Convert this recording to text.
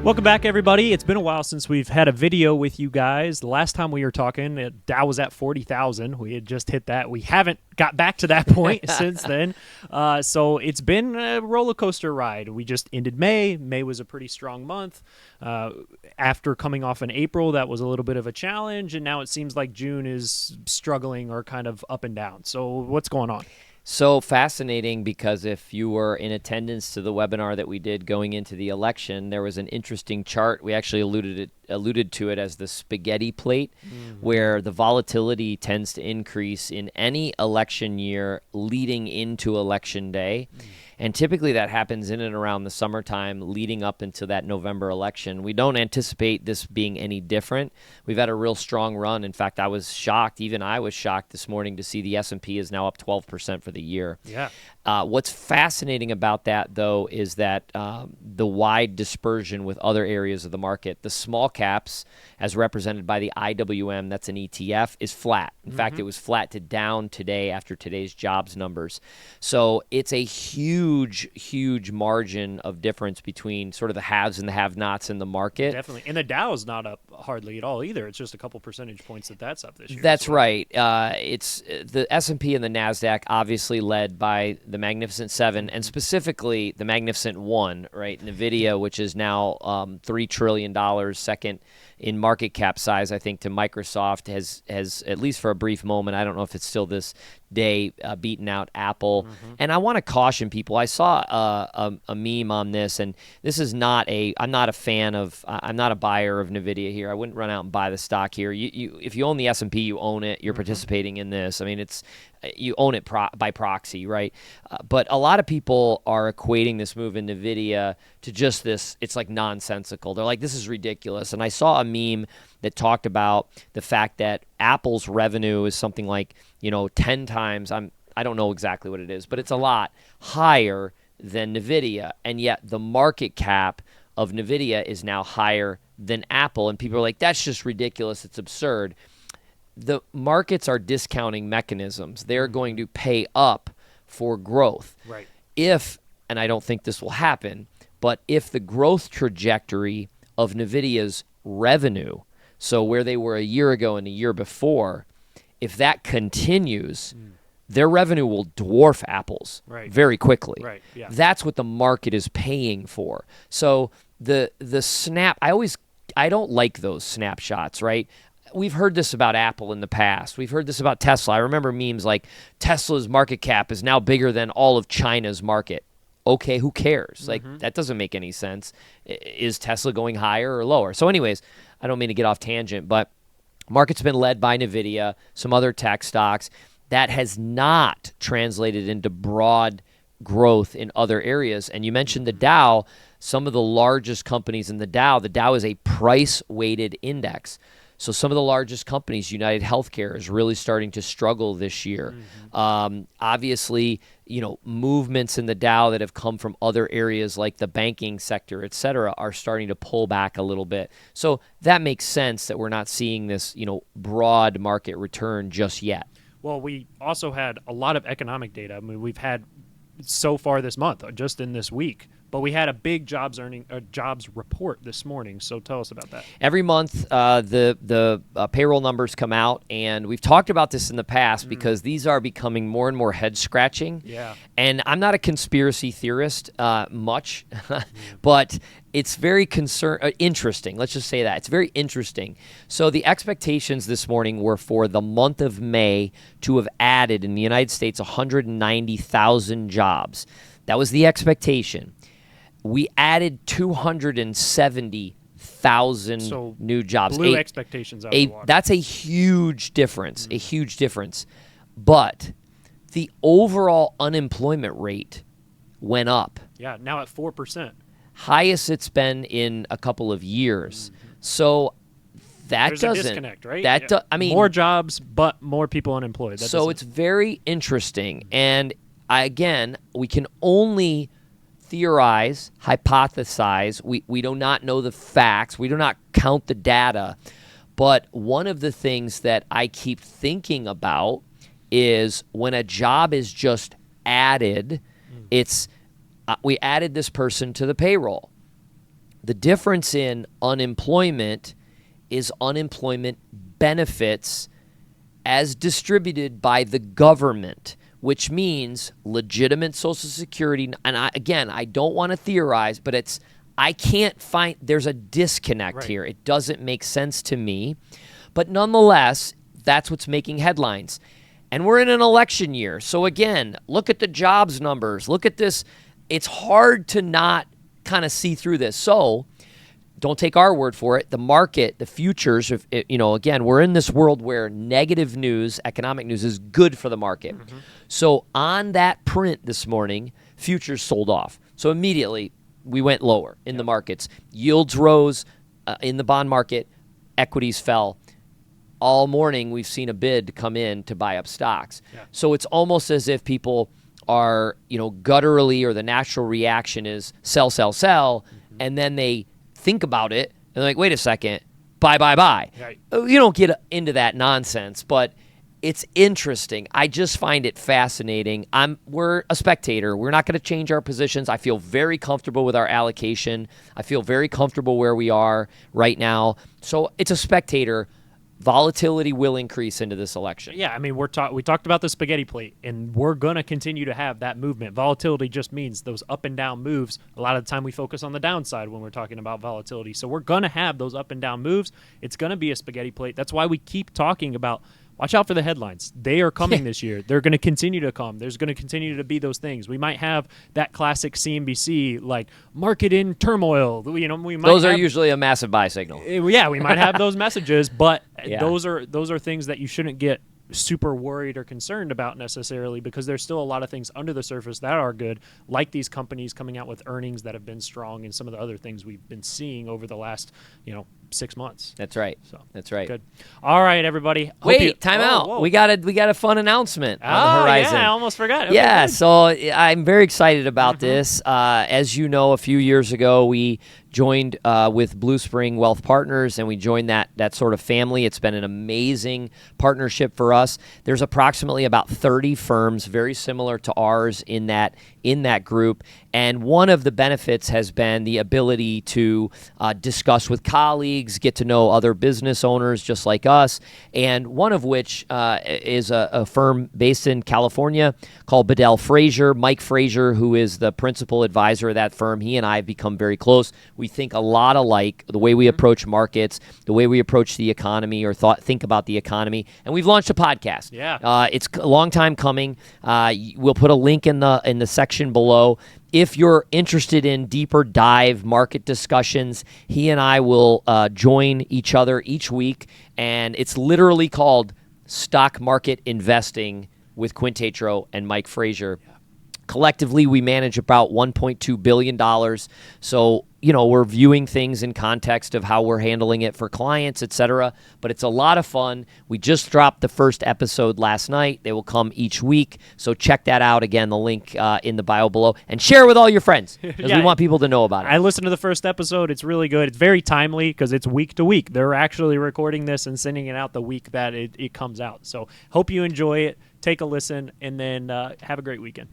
Welcome back, everybody. It's been a while since we've had a video with you guys. The last time we were talking, Dow was at 40,000. We had just hit that. We haven't got back to that point since then. So it's been a roller coaster ride. We just ended May. May was a pretty strong month. After coming off in April, that was a little bit of a challenge. And now it seems like June is struggling or kind of up and down. So what's going on? So fascinating, because if you were in attendance to the webinar that we did going into the election, there was an interesting chart. We actually alluded to it as the spaghetti plate, where the volatility tends to increase in any election year leading into election day. And typically that happens in and around the summertime leading up into that November election. We don't anticipate this being any different. We've had a real strong run. In fact, I was shocked, even I was shocked this morning to see the S&P is now up 12% for the year. Yeah. What's fascinating about that, though, is that the wide dispersion with other areas of the market. The small caps, as represented by the IWM, that's an ETF, is flat. In fact, it was flat to down today after today's jobs numbers. So it's a huge, huge margin of difference between sort of the haves and the have-nots in the market. Definitely. And the Dow's not up hardly at all either. It's just a couple percentage points that's up this year. That's right. It's the S&P and the NASDAQ obviously led by the Magnificent Seven, and specifically the Magnificent One, right? NVIDIA, which is now $3 trillion, second in market cap size, I think, to Microsoft, has at least for a brief moment, I don't know if it's still this day, beaten out Apple. And I want to caution people. I saw a meme on this, and this is not I'm not a fan of, I'm not a buyer of NVIDIA here. I wouldn't run out and buy the stock here. If you own the S&P, you own it. You're participating in this. I mean, you own it by proxy, right? But a lot of people are equating this move in NVIDIA to just this. It's like nonsensical. They're like, this is ridiculous. And I saw a meme that talked about the fact that Apple's revenue is something like, 10 times. I don't know exactly what it is, but it's a lot higher than NVIDIA. And yet the market cap of NVIDIA is now higher than Apple. And people are like, that's just ridiculous. It's absurd. The markets are discounting mechanisms. They're going to pay up for growth. Right. And I don't think this will happen, but if the growth trajectory of NVIDIA's revenue, so where they were a year ago and a year before, if that continues, their revenue will dwarf Apple's very quickly. Right. Yeah. That's what the market is paying for. So the snap, I don't like those snapshots, right? We've heard this about Apple in the past. We've heard this about Tesla. I remember memes like Tesla's market cap is now bigger than all of China's market. Okay, who cares? Like, that doesn't make any sense. Is Tesla going higher or lower? So anyways, I don't mean to get off tangent, but market's been led by NVIDIA, some other tech stocks. That has not translated into broad growth in other areas. And you mentioned the Dow. Some of the largest companies in the Dow is a price-weighted index. So some of the largest companies, United Healthcare, is really starting to struggle this year. Obviously, movements in the Dow that have come from other areas like the banking sector, et cetera, are starting to pull back a little bit. So that makes sense that we're not seeing this, broad market return just yet. Well, we also had a lot of economic data. I mean, we've had so far this month, just in this week. But we had a big jobs report this morning. So tell us about that. Every month, the payroll numbers come out, and we've talked about this in the past because these are becoming more and more head scratching. Yeah. And I'm not a conspiracy theorist much, but it's very interesting. Let's just say that. It's very interesting. So the expectations this morning were for the month of May to have added in the United States 190,000 jobs. That was the expectation. We added 270,000 new jobs. Blew expectations out of the water. That's a huge difference, a huge difference. But the overall unemployment rate went up. Yeah, now at 4%. Highest it's been in a couple of years. So there's a disconnect, right? More jobs, but more people unemployed. So it's very interesting. And again, we can only theorize, hypothesize. We do not know the facts. We do not count the data. But one of the things that I keep thinking about is when a job is just added, it's we added this person to the payroll. The difference in unemployment is unemployment benefits as distributed by the government, which means legitimate Social Security. And I don't want to theorize, but I can't find, there's a disconnect here. It doesn't make sense to me. But nonetheless, that's what's making headlines. And we're in an election year. So again, look at the jobs numbers. Look at this. It's hard to not kind of see through this. So don't take our word for it. The market, the futures, again, we're in this world where negative news, economic news, is good for the market. Mm-hmm. So on that print this morning, futures sold off. So immediately we went lower in the markets. Yields rose in the bond market. Equities fell. All morning we've seen a bid come in to buy up stocks. Yeah. So it's almost as if people are, gutturally, or the natural reaction is sell, sell, sell, and then they think about it and they're like, wait a second, buy. Right. You don't get into that nonsense, but it's interesting. I just find it fascinating. We're a spectator. We're not going to change our positions. I feel very comfortable with our allocation. I feel very comfortable where we are right now. So it's a spectator. Volatility will increase into this election. Yeah, I mean, we talked about the spaghetti plate, and we're going to continue to have that movement. Volatility just means those up and down moves. A lot of the time we focus on the downside when we're talking about volatility. So we're going to have those up and down moves. It's going to be a spaghetti plate. That's why we keep talking about watch out for the headlines. They are coming this year. They're going to continue to come. There's going to continue to be those things. We might have that classic CNBC, like market in turmoil. We might those are usually a massive buy signal. Yeah, we might have those messages, but those are things that you shouldn't get super worried or concerned about necessarily, because there's still a lot of things under the surface that are good, like these companies coming out with earnings that have been strong and some of the other things we've been seeing over the last 6 months. That's right. So that's right. Good. All right, everybody. Wait, time out. Whoa. We got a fun announcement on the horizon. Yeah, I almost forgot. Okay, yeah, good. So I'm very excited about this. As you know, a few years ago, we joined with Blue Spring Wealth Partners, and we joined that sort of family. It's been an amazing partnership for us. There's approximately about 30 firms very similar to ours in that group, and one of the benefits has been the ability to discuss with colleagues, get to know other business owners just like us, and one of which is a firm based in California called Bedell Frazier. Mike Frazier, who is the principal advisor of that firm, he and I have become very close. We think a lot alike, the way we approach markets, the way we approach the economy, or think about the economy. And we've launched a podcast. Yeah. It's a long time coming. We'll put a link in the section below. If you're interested in deeper dive market discussions, he and I will join each other each week. And it's literally called Stock Market Investing with Quint and Mike Frazier. Yeah. Collectively, we manage about $1.2 billion. So, we're viewing things in context of how we're handling it for clients, et cetera. But it's a lot of fun. We just dropped the first episode last night. They will come each week. So check that out. Again, the link in the bio below. And share with all your friends, because we want people to know about it. I listened to the first episode. It's really good. It's very timely because it's week to week. They're actually recording this and sending it out the week that it comes out. So hope you enjoy it. Take a listen, and then have a great weekend.